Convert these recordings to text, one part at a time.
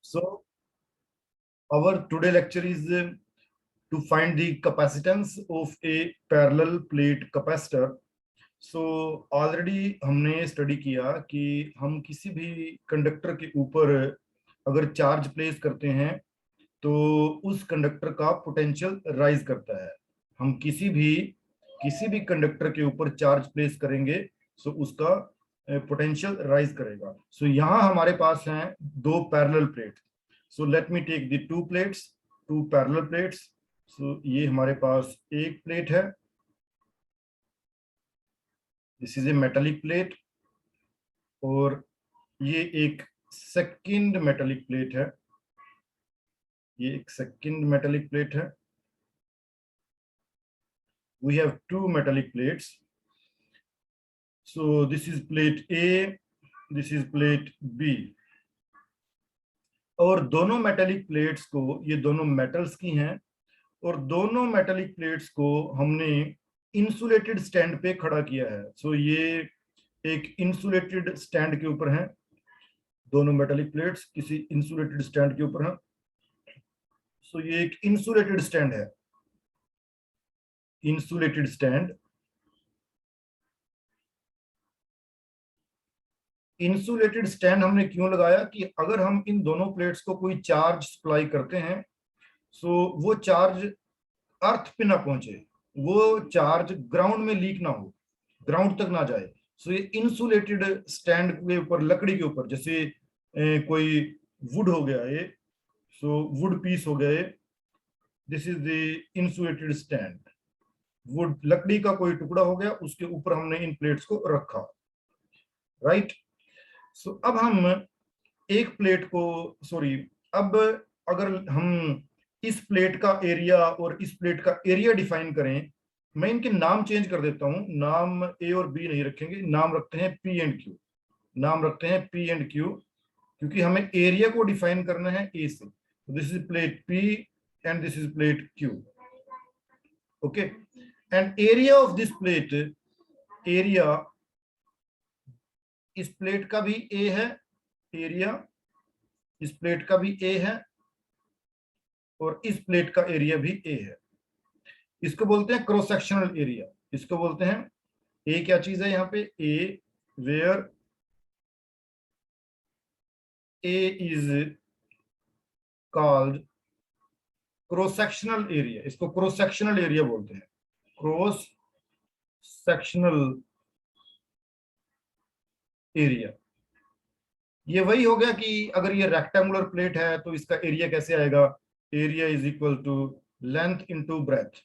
So our today lecture is to find the capacitance of a parallel plate capacitor. So already हमने study किया कि हम किसी भी कंडक्टर के ऊपर अगर चार्ज प्लेस करते हैं तो उस कंडक्टर का पोटेंशियल राइज करता है। हम किसी भी कंडक्टर के ऊपर चार्ज प्लेस करेंगे सो उसका पोटेंशियल राइज करेगा। सो यहाँ हमारे पास हैं दो parallel plate. So let me take the two parallel plates. सो ये हमारे पास एक प्लेट है, this is a metallic plate, और ये एक सेकंड मेटालिक प्लेट है, ये एक सेकंड मेटालिक प्लेट है। We have two metallic plates. So this is plate A, this is plate B. और दोनों मेटालिक प्लेट्स को, ये दोनों मेटल्स की हैं, और दोनों मेटालिक प्लेट्स को हमने इंसुलेटेड स्टैंड पे खड़ा किया है। सो ये एक इंसुलेटेड स्टैंड के ऊपर हैं, दोनों मेटालिक प्लेट्स किसी इंसुलेटेड स्टैंड के ऊपर हैं। सो ये एक इंसुलेटेड स्टैंड है, इंसुलेटेड स्टैंड। इंसुलेटेड स्टैंड हमने क्यों लगाया कि अगर हम इन दोनों प्लेट्स को कोई चार्ज सप्लाई करते हैं सो वो चार्ज अर्थ पे ना पहुंचे, वो चार्ज ग्राउंड में लीक ना हो, ग्राउंड तक ना जाए। सो ये इंसुलेटेड स्टैंड के ऊपर, लकड़ी के ऊपर, जैसे कोई वुड हो गया ये, सो वुड पीस हो गया ये, this is the insulated stand. Would, लकड़ी का कोई टुकड़ा हो गया, उसके ऊपर हमने इन प्लेट्स को रखा, राइट। सो अब हम एक प्लेट को, सॉरी, अब अगर हम इस प्लेट का एरिया और इस प्लेट का एरिया डिफाइन करें, मैं इनके नाम चेंज कर देता हूं। नाम ए और बी नहीं रखेंगे, नाम रखते हैं पी एंड क्यू, नाम रखते हैं पी एंड क्यू, क्योंकि हमें एरिया को डिफाइन करना है ए से। This is plate P and this is plate Q, okay. And area of this plate, area इस प्लेट का भी ए है, एरिया इस प्लेट का भी ए है, और इस प्लेट का एरिया भी ए है। इसको बोलते हैं क्रॉस सेक्शनल एरिया। इसको बोलते हैं, ए क्या चीज है यहाँ पे, A where A is called cross sectional area. इसको क्रॉस सेक्शनल एरिया बोलते हैं, क्रॉस सेक्शनल एरिया। ये वही हो गया कि अगर ये रेक्टेंगुलर प्लेट है तो इसका एरिया कैसे आएगा, area is equal to length into breadth.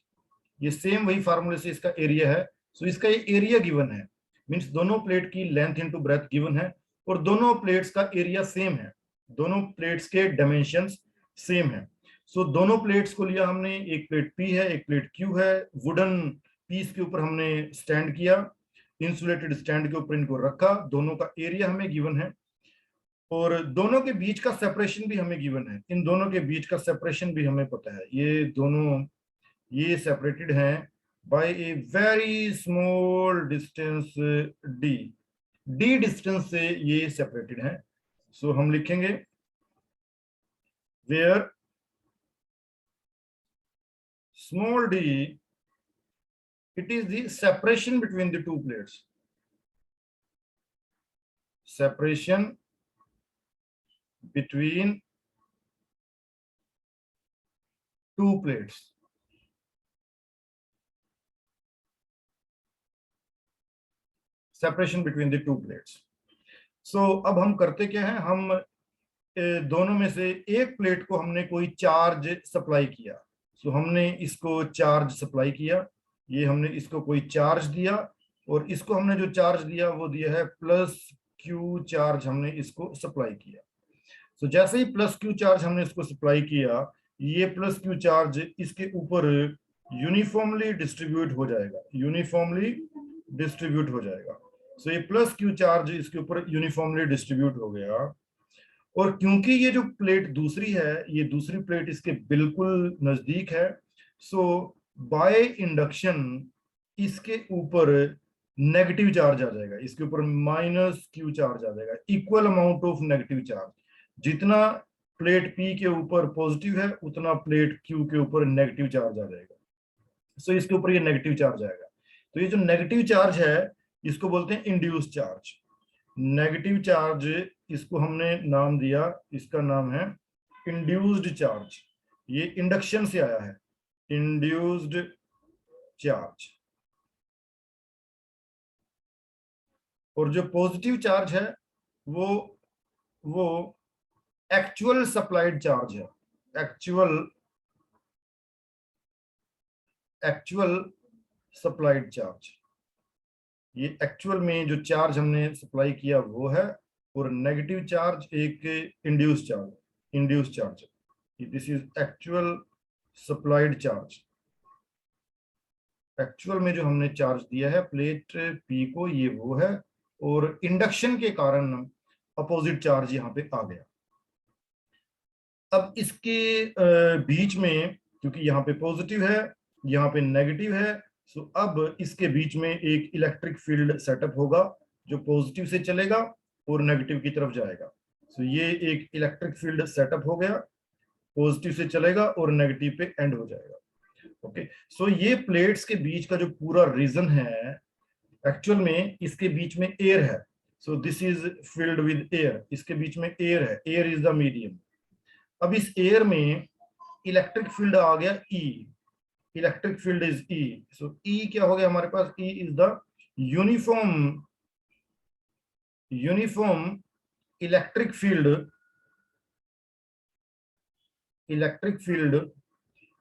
ये सेम वही फार्मूले से इसका एरिया है। सो इसका ये एरिया गिवन है, मींस दोनों प्लेट की लेंथ इनटू ब्रेथ गिवन है, और दोनों प्लेट्स का एरिया सेम है, दोनों प्लेट्स के डायमेंशंस सेम है। सो दोनों प्लेट्स को लिया हमने, एक प्लेट पी है, एक प्लेट क्यू है, वुडन पीस के ऊपर हमने स्टैंड किया, इंसुलेटेड स्टैंड के ऊपर इनको रखा, दोनों का एरिया हमें गिवन है, और दोनों के बीच का सेपरेशन भी हमें गिवन है। इन दोनों के बीच का सेपरेशन भी हमें पता है, ये दोनों ये सेपरेटेड हैं by a very small distance d, d distance से ये सेपरेटेड हैं। सो हम लिखेंगे where small d it is the separation between the two plates, separation between two plates। Separation between the two plates. So अब हम करते क्या है, हम दोनों में से एक प्लेट को हमने कोई चार्ज सप्लाई किया। सो हमने इसको चार्ज सप्लाई किया, ये हमने इसको कोई चार्ज दिया, और इसको हमने जो चार्ज दिया वो दिया है प्लस क्यू चार्ज, हमने इसको सप्लाई किया। तो जैसे ही प्लस क्यू चार्ज हमने इसको सप्लाई किया, ये प्लस क्यू चार्ज इसके ऊपर यूनिफॉर्मली डिस्ट्रीब्यूट हो जाएगा, यूनिफॉर्मली डिस्ट्रीब्यूट हो जाएगा। सो ये प्लस क्यू चार्ज इसके ऊपर यूनिफॉर्मली डिस्ट्रीब्यूट हो गया, और क्योंकि ये जो प्लेट दूसरी है, ये दूसरी प्लेट इसके बिल्कुल नजदीक है, सो बाय इंडक्शन इसके ऊपर नेगेटिव चार्ज आ जाएगा, इसके ऊपर माइनस क्यू चार्ज आ जाएगा, equal amount of negative charge. जितना प्लेट पी के ऊपर पॉजिटिव है उतना प्लेट क्यू के ऊपर नेगेटिव चार्ज आ जाएगा। सो इसके ऊपर ये नेगेटिव चार्ज आएगा। तो ये जो नेगेटिव चार्ज है इसको बोलते हैं इंड्यूस चार्ज। नेगेटिव चार्ज इसको हमने नाम दिया, इसका नाम है इंड्यूस्ड चार्ज। ये इंडक्शन से आया है, इंड्यूस्ड चार्ज। और जो पॉजिटिव चार्ज है वो एक्चुअल सप्लाइड चार्ज है, एक्चुअल सप्लाइड चार्ज। ये एक्चुअल में जो चार्ज हमने सप्लाई किया वो है, और नेगेटिव चार्ज एक इंड्यूस चार्ज है। This is actual supplied charge. Actual में जो हमने चार्ज दिया है प्लेट पी को, ये वो है, और इंडक्शन के कारण अपोजिट चार्ज यहाँ पे आ गया। अब इसके बीच में, क्योंकि यहाँ पे पॉजिटिव है यहाँ पे नेगेटिव है, सो अब इसके बीच में एक इलेक्ट्रिक फील्ड सेटअप होगा जो पॉजिटिव से चलेगा और नेगेटिव की तरफ जाएगा। सो ये एक इलेक्ट्रिक फील्ड सेटअप हो गया, पॉजिटिव से चलेगा और नेगेटिव पे एंड हो जाएगा। ओके, सो ये प्लेट्स के बीच का जो पूरा रीजन है, एक्चुअल में इसके बीच में एयर है। So this is filled with air, इसके बीच में एयर है, एयर इज द मीडियम। अब इस एयर में इलेक्ट्रिक फील्ड आ गया E, electric field is E। So E क्या हो गया हमारे पास, E is the uniform electric field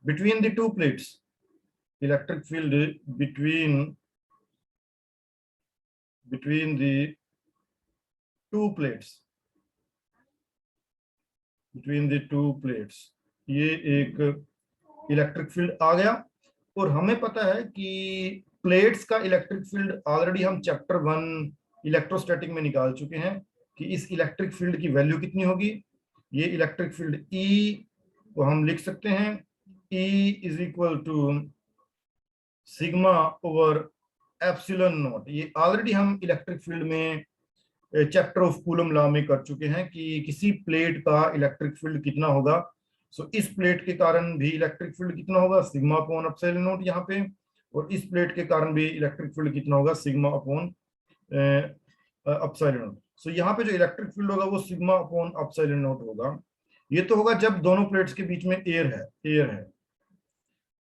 between the two plates, electric field between the two plates, ये एक इलेक्ट्रिक फील्ड आ गया। और हमें पता है कि प्लेट्स का इलेक्ट्रिक फील्ड ऑलरेडी हम चैप्टर 1 इलेक्ट्रोस्टैटिक में निकाल चुके हैं कि इस इलेक्ट्रिक फील्ड की वैल्यू कितनी होगी। ये इलेक्ट्रिक फील्ड E को हम लिख सकते हैं, E is equal to sigma over epsilon not. ये ऑलरेडी हम इलेक्ट्रिक फील्ड में चैप्टर ऑफ कूलम लॉ में कर चुके हैं कि किसी प्लेट का इलेक्ट्रिक फील्ड कितना होगा। सो इस प्लेट के कारण भी इलेक्ट्रिक फील्ड कितना होगा, सिग्मा अपॉन एप्सिलॉन नॉट यहाँ पे, और इस प्लेट के कारण भी इलेक्ट्रिक फील्ड कितना होगा, सिग्मा अपॉन एप्सिलॉन नॉट। सो यहाँ पे जो इलेक्ट्रिक फील्ड होगा वो सिग्मा अपॉन एप्सिलॉन नॉट होगा। ये तो होगा जब दोनों प्लेट्स के बीच में एयर है।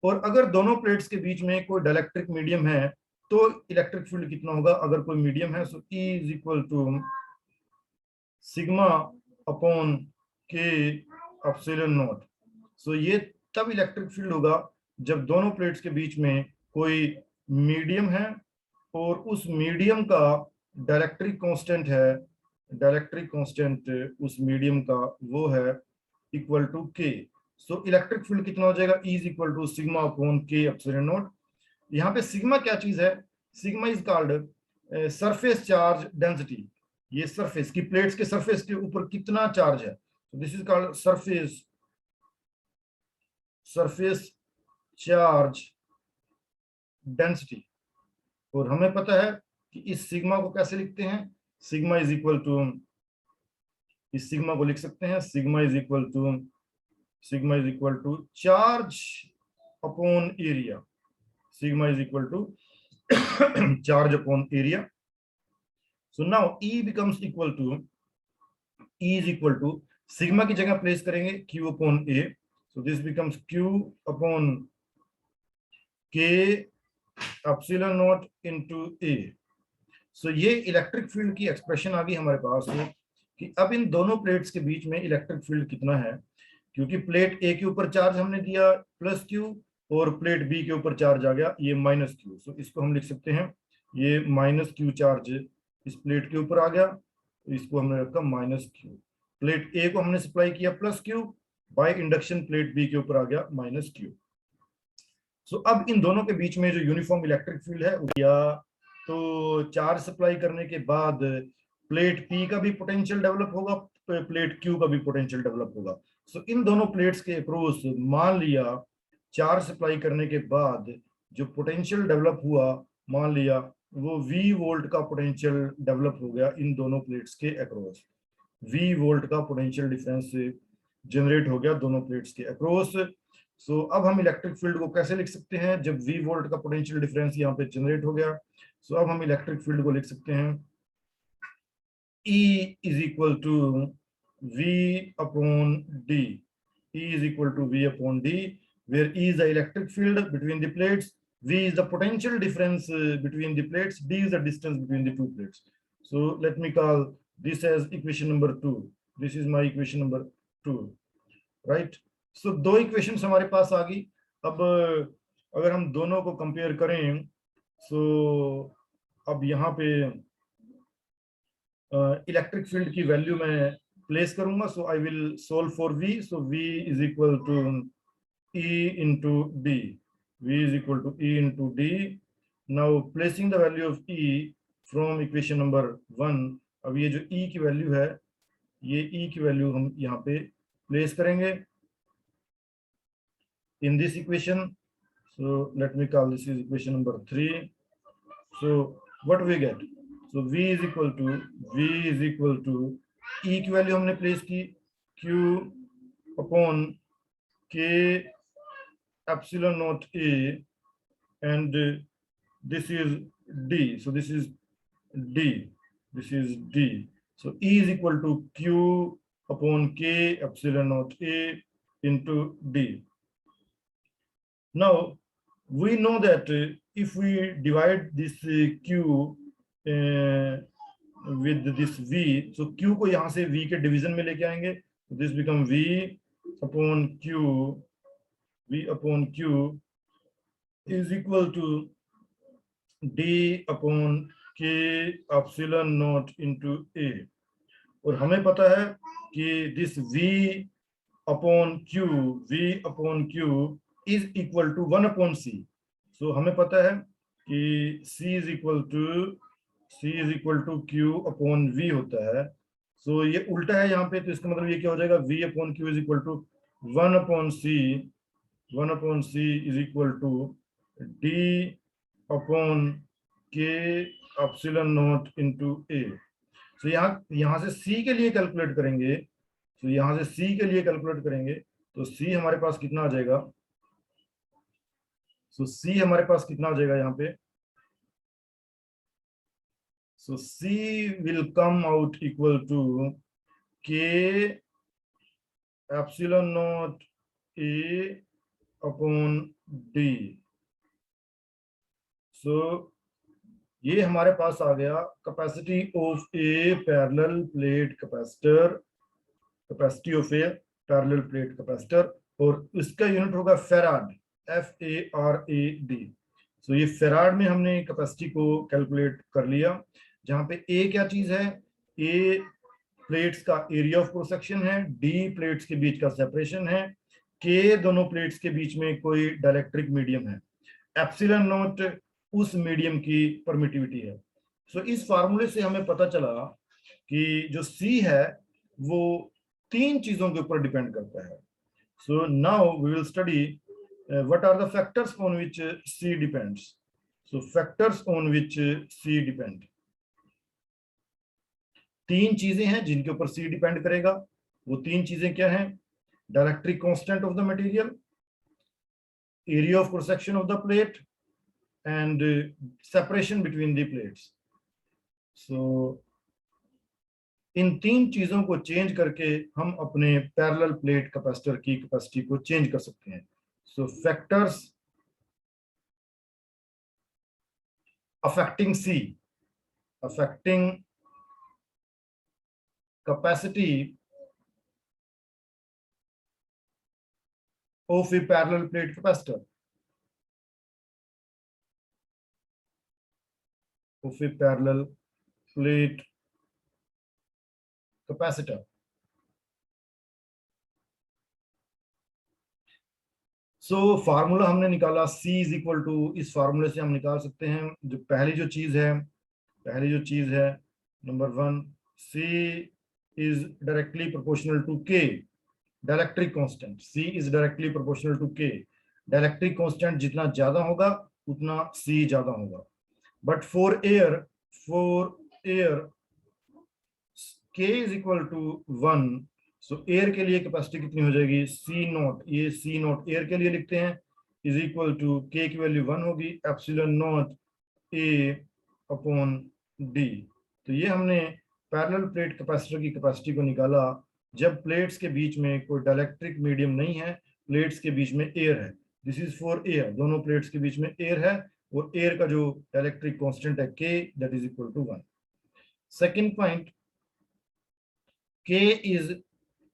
और अगर दोनों प्लेट्स के बीच में कोई डाइलेक्ट्रिक मीडियम है तो इलेक्ट्रिक फील्ड कितना होगा, अगर कोई मीडियम है। So E is equal to sigma upon K epsilon not. So ये तब इलेक्ट्रिक फील्ड होगा जब दोनों प्लेट्स के बीच में कोई मीडियम है और उस मीडियम का डाइलेक्ट्रिक कांस्टेंट उस मीडियम का वो है इक्वल टू के। सो इलेक्ट्रिक फील्ड कितना हो जाएगा, E is equal to sigma upon K epsilon not. यहाँ पे सिग्मा क्या चीज है, sigma is called surface charge density. ये सरफेस की प्लेट्स के सरफेस के ऊपर कितना चार्ज है, तो this is called surface charge density. और हमें पता है कि इस सिग्मा को कैसे लिखते हैं, सिग्मा इज इक्वल टू, इस सिग्मा को लिख सकते हैं sigma is equal to charge upon area, sigma is equal to charge upon area. So now E becomes equal to, E is equal to sigma की जगह प्लेस करेंगे Q upon A, so this becomes Q upon K epsilon not into A। So ये electric field की expression आ गई हमारे पास कि अब इन दोनों प्लेट्स के बीच में इलेक्ट्रिक फील्ड कितना है, क्योंकि प्लेट A के ऊपर चार्ज हमने दिया प्लस Q और प्लेट B के ऊपर चार्ज आ गया ये माइनस Q। सो इसको हम लिख सकते हैं ये माइनस Q चार्ज इस प्लेट के ऊपर आ गया, तो इसको हमने रखा माइनस Q। प्लेट A को हमने सप्लाई किया plus Q, by induction plate B के ऊपर आ गया माइनस Q। सो अब इन दोनों के बीच में जो यूनिफॉर्म इलेक्ट्रिक फील्ड है या तो चार्ज सप्लाई करने के बाद प्लेट P का भी पोटेंशियल डेवलप होगा, प्लेट Q का भी पोटेंशियल डेवलप होगा। सो इन दोनों प्लेट्स के अक्रॉस मान लिया चार्ज सप्लाई करने के बाद जो पोटेंशियल डेवलप हुआ, मान लिया वो V वोल्ट का पोटेंशियल डेवलप हो गया इन दोनों प्लेट्स के अक्रॉस। V वोल्ट का पोटेंशियल डिफरेंस जनरेट हो गया दोनों प्लेट्स के अक्रॉस। सो अब हम इलेक्ट्रिक फील्ड को कैसे लिख सकते हैं, जब V वोल्ट का पोटेंशियल डिफरेंस यहाँ पे जनरेट हो गया। सो अब हम इलेक्ट्रिक फील्ड को लिख सकते हैं E is equal to V upon D। E is equal to V upon D, where E is the electric field between the plates, V is the potential difference between the plates, D is the distance between the two plates. So let me call this as equation number 2. This is my equation number 2, right? So दो equations हमारे पास आ गई। अब अगर हम दोनों को compare करें, so अब यहाँ पे इलेक्ट्रिक फील्ड की वैल्यू मैं प्लेस करूंगा। So I will solve for V। So V is equal to E into D। V is equal to E into D। Now placing the value of E from equation number 1, अब ये जो E की value है, ये E की value हम यहाँ पे प्लेस करेंगे in this equation। So let me call this is equation number 3। So what we get? So V is equal to E की वैल्यू हमने प्लेस की Q upon K epsilon naught A, and this is D। So this is D, this is D। So E is equal to Q upon K epsilon naught A into D। Now we know that if we divide this Q with this V, so Q को यहाँ से V के division में लेके आएंगे, this become V upon Q is equal to D upon K epsilon naught into A। और हमें पता है कि this V upon Q is equal to 1 upon C। so हमें पता है कि C is equal to Q upon V होता है। so ये उल्टा है यहाँ पे, तो इसका मतलब ये क्या हो जाएगा, V upon Q is equal to 1 upon C is equal to D upon K epsilon naught into A। so यहाँ से C के लिए कैलकुलेट करेंगे, तो यहाँ से C के लिए कैलकुलेट करेंगे, तो C हमारे पास कितना आ जाएगा, सो C हमारे पास कितना आ जाएगा यहाँ पे, सो C will come out equal to K epsilon naught A upon D। सो ये हमारे पास आ गया capacity of A parallel plate capacitor, capacity of A parallel plate capacitor, और इसका यूनिट होगा फेराड, FARAD। सो ये फेराड में हमने कैपेसिटी को कैलकुलेट कर लिया, जहां पे ए क्या चीज है, ए प्लेट्स का एरिया ऑफ क्रॉस सेक्शन है, डी प्लेट्स के बीच का सेपरेशन है, के दोनों प्लेट्स के बीच में कोई डाइलेक्ट्रिक मीडियम है, एप्सिलॉन नॉट उस मीडियम की परमिटिविटी है। सो इस फार्मूले से हमें पता चला कि जो C है वो तीन चीजों के ऊपर डिपेंड करता है। So now we will study what are the factors on which C depends. So factors on which C depend, तीन चीजें हैं जिनके ऊपर C डिपेंड करेगा। वो तीन चीजें क्या हैं, dielectric constant of the material, area of cross section of the plate, and separation between the plates। so इन तीन चीजों को चेंज करके हम अपने पैरेलल प्लेट कैपेसिटर की कैपेसिटी को चेंज कर सकते हैं। so factors affecting C, affecting capacity of a parallel plate capacitor, of a parallel plate capacitor। So formula हमने निकाला C इज इक्वल टू, इस फार्मूले से हम निकाल सकते हैं जो पहली जो चीज है number 1, C is directly proportional to K dielectric constant. C is directly proportional to K, dielectric constant जितना ज्यादा होगा उतना C ज्यादा होगा। But for air K is equal to 1, सो एयर के लिए कैपेसिटी कितनी हो जाएगी, सी नॉट, ये सी नॉट एयर के लिए लिखते हैं, इज इक्वल टू के की वैल्यू 1 होगी epsilon not a upon D. तो ये हमने पैरेलल प्लेट कैपेसिटर की कैपेसिटी को निकाला जब प्लेट्स के बीच में कोई डाइलेक्ट्रिक मीडियम नहीं है, प्लेट्स के बीच में एयर है। दिस इज फॉर एयर, दोनों प्लेट्स के बीच में एयर है और एयर का जो डाइलेक्ट्रिक कांस्टेंट है K, that is equal to 1। Second point, K is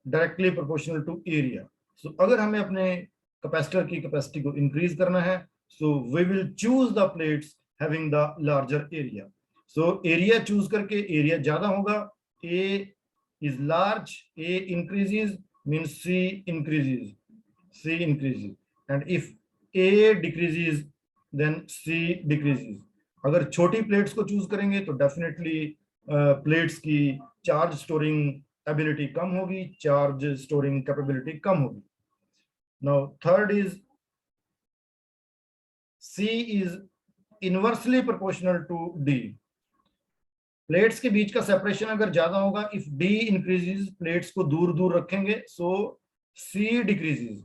directly proportional to area. So अगर हमें अपने कैपेसिटर की कैपेसिटी को इंक्रीज करना है, so we will choose the plates having the larger area. So area choose करके, area ज्यादा होगा, A is large, A increases means C increases, C increases, and if A decreases then C decreases. अगर छोटी plates को choose करेंगे तो definitely plates की charge storing ability कम होगी, चार्ज स्टोरिंग कैपेबिलिटी कम होगी। Now third is C is inversely proportional to D। प्लेट्स के बीच का सेपरेशन अगर ज्यादा होगा, इफ D इंक्रीजेस, प्लेट्स को दूर दूर रखेंगे, सो C डिक्रीजेस।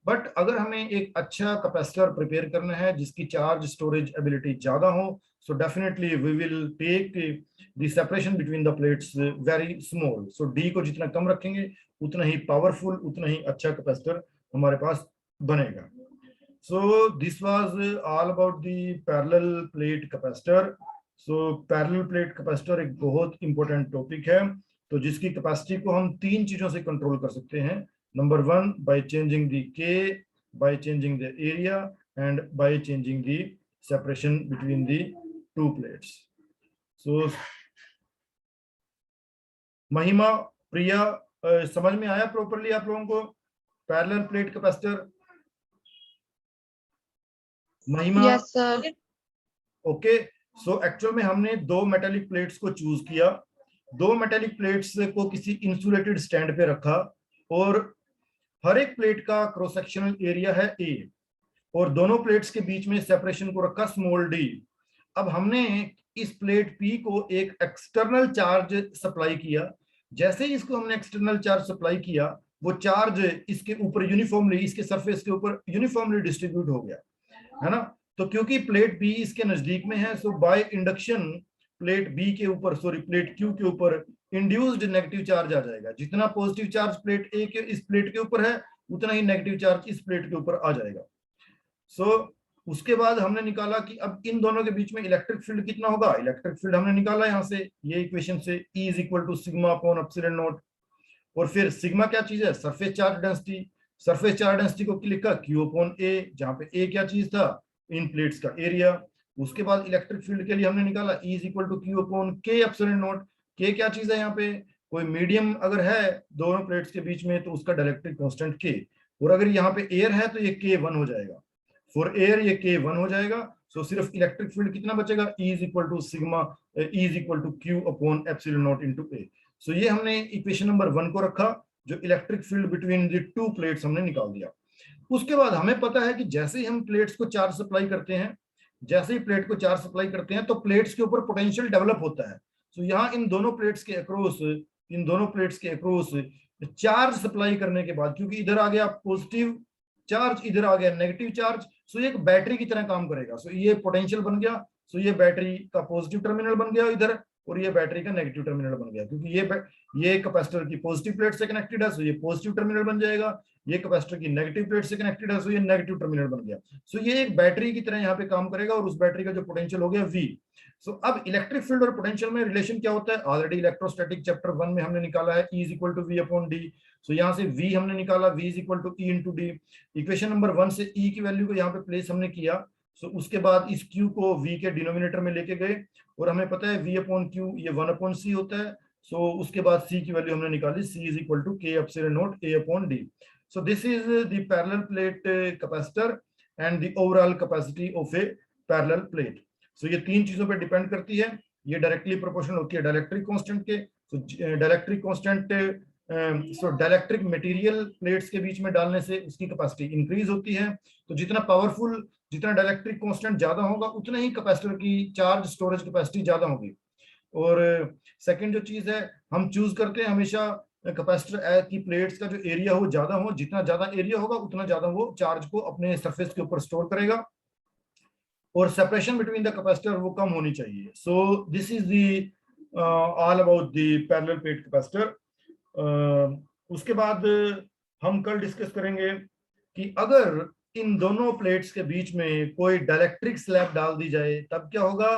बट अगर हमें एक अच्छा कैपेसिटर प्रिपेयर करना है जिसकी चार्ज स्टोरेज एबिलिटी ज्यादा हो, so definitely we will take the separation between the plates very small. So D को जितना कम रखेंगे उतना ही पावरफुल, उतना ही अच्छा कैपेसिटर हमारे पास बनेगा। So this was all about the parallel plate capacitor। So parallel plate capacitor एक बहुत इंपॉर्टेंट टॉपिक है, तो जिसकी कैपेसिटी को हम तीन चीजों से कंट्रोल कर सकते हैं। Number 1, by changing the K, by changing the area, and by changing the separation between the two plates. So Mahima, Priya, समझ में आया प्रॉपरली आप लोगों को parallel plate capacitor? Mahima? Yes sir. Okay, so actual में हमने दो मेटेलिक प्लेट्स को चूज किया, दो मेटेलिक प्लेट्स को किसी इंसुलेटेड स्टैंड पे रखा, और हर एक प्लेट का क्रॉस सेक्शनल एरिया है ए, और दोनों प्लेट्स के बीच में सेपरेशन को रखा स्मॉल डी। अब हमने इस प्लेट पी को एक एक्सटर्नल चार्ज सप्लाई किया। जैसे ही इसको हमने एक्सटर्नल चार्ज सप्लाई किया, वो चार्ज इसके ऊपर यूनिफॉर्मली, इसके सरफेस के ऊपर यूनिफॉर्मली डिस्ट्रीब्यूट हो गया, है ना। तो क्योंकि प्लेट बी इसके नजदीक में है, सो बाय इंडक्शन प्लेट बी के ऊपर, सॉरी प्लेट क्यू के ऊपर इंड्यूस्ड नेगेटिव चार्ज आ जाएगा। जितना पॉजिटिव चार्ज प्लेट ए के इस प्लेट के ऊपर है, उतना ही नेगेटिव चार्ज इस प्लेट के ऊपर आ जाएगा। सो उसके बाद हमने निकाला कि अब इन दोनों के बीच में इलेक्ट्रिक फील्ड कितना होगा। इलेक्ट्रिक फील्ड हमने निकाला यहाँ से, ये इक्वेशन से, E is equal to sigma upon epsilon not. और फिर सिग्मा क्या चीज है, surface charge density. Surface charge density को लिखा Q अपॉन A, जहां पे A क्या चीज था, इन प्लेट्स का एरिया। उसके बाद इलेक्ट्रिक फील्ड के लिए हमने निकाला E is equal to Q upon K epsilon not. K क्या चीज है, यहाँ पे कोई मीडियम अगर है दोनों प्लेट्स के बीच में तो उसका डाइलेक्ट्रिक कांस्टेंट K, और अगर यहाँ पे एयर है तो ये K1 हो जाएगा। फॉर एयर ये K1 हो जाएगा। सो सिर्फ इलेक्ट्रिक फील्ड कितना बचेगा, E is equal to sigma, E is equal to Q upon epsilon not into A। So ये हमने इक्वेशन नंबर 1 को रखा, जो electric field between the two plates हमने निकाल दिया। उसके बाद हमें पता है कि जैसे ही हम प्लेट्स को चार्ज सप्लाई करते हैं, जैसे ही प्लेट को चार्ज सप्लाई करते हैं, तो प्लेट्स के ऊपर पोटेंशियल डेवलप होता है। तो यहाँ इन दोनों प्लेट्स के अक्रॉस, इन दोनों प्लेट्स के अक्रॉस चार्ज सप्लाई करने के बाद, क्योंकि इधर आ गया पॉजिटिव चार्ज, इधर आ गया नेगेटिव चार्ज, सो ये एक बैटरी की तरह काम करेगा। सो ये पोटेंशियल बन गया, सो ये बैटरी का पॉजिटिव टर्मिनल बन गया इधर, और ये बैटरी का नेगेटिव टर्मिनल बन गया। क्योंकि ये कैपेसिटर की पॉजिटिव प्लेट से कनेक्टेड है, सो ये पॉजिटिव टर्मिनल बन जाएगा। ये कैपेसिटर की नेगेटिव प्लेट से कनेक्टेड है, सो ये नेगेटिव टर्मिनल बन गया। सो ये एक बैटरी की तरह यहाँ पे काम करेगा, और उस बैटरी का जो पोटेंशियल हो गया V। सो अब इलेक्ट्रिक फील्ड और पोटेंशियल में रिलेशन क्या होता है, ऑलरेडी इलेक्ट्रोस्टैटिक चैप्टर 1 में हमने निकाला है, E is equal to V upon D। So यहाँ से V हमने निकाला, V is equal to E into D। Equation number 1 से E की वैल्यू को यहाँ पे प्लेस हमने किया। सो उसके बाद इस Q को V के डिनोमिनेटर में लेके गए, और हमें पता है V अपॉन Q ये 1 अपॉन C होता है। सो उसके बाद C की वैल्यू हमने निकाली, C is equal to K epsilon not A upon D। So this is the parallel plate capacitor and the overall capacity of a parallel plate. So ये तीन चीजों पे डिपेंड करती है। ये डायरेक्टली प्रोपोर्शनल होती है डाइलेक्ट्रिक कांस्टेंट के। सो डाइलेक्ट्रिक कांस्टेंट, सो डाइलेक्ट्रिक मटेरियल प्लेट्स के बीच में डालने से उसकी कैपेसिटी इंक्रीज होती है। तो जितना पावरफुल, जितना डाइलेक्ट्रिक कांस्टेंट ज्यादा होगा, उतना ही कैपेसिटर की चार्ज स्टोरेज कैपेसिटी ज्यादा होगी। और सेकंड जो चीज है, हम चूज करते हैं हमेशा कैपेसिटर की प्लेट्स का जो एरिया हो ज्यादा हो, जितना ज्यादा एरिया होगा उतना ज्यादा वो चार्ज को अपने सरफेस के ऊपर स्टोर करेगा, और सेपरेशन बिटवीन द कैपेसिटर वो कम होनी चाहिए. So this is the all about the parallel plate capacitor. उसके बाद हम कल डिस्कस करेंगे कि अगर इन दोनों प्लेट्स के बीच में कोई डाइलेक्ट्रिक स्लैब डाल दी जाए तब क्या होगा,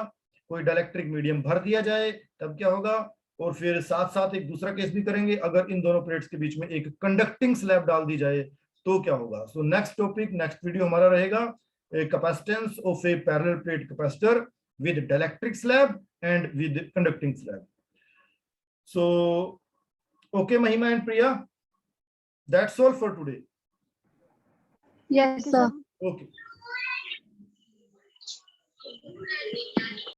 कोई डाइलेक्ट्रिक मीडियम भर दिया जाए तब क्या होगा, और फिर साथ साथ एक दूसरा केस भी करेंगे, अगर इन दोनों प्लेट्स के बीच में एक कंडक्टिंग स्लैब डाल दी जाए तो क्या होगा. So next topic, next video हमारा रहेगा capacitance of A parallel plate capacitor with dielectric slab and with conducting slab. So okay, Mahima and Priya, that's all for today. Yes, sir. Okay.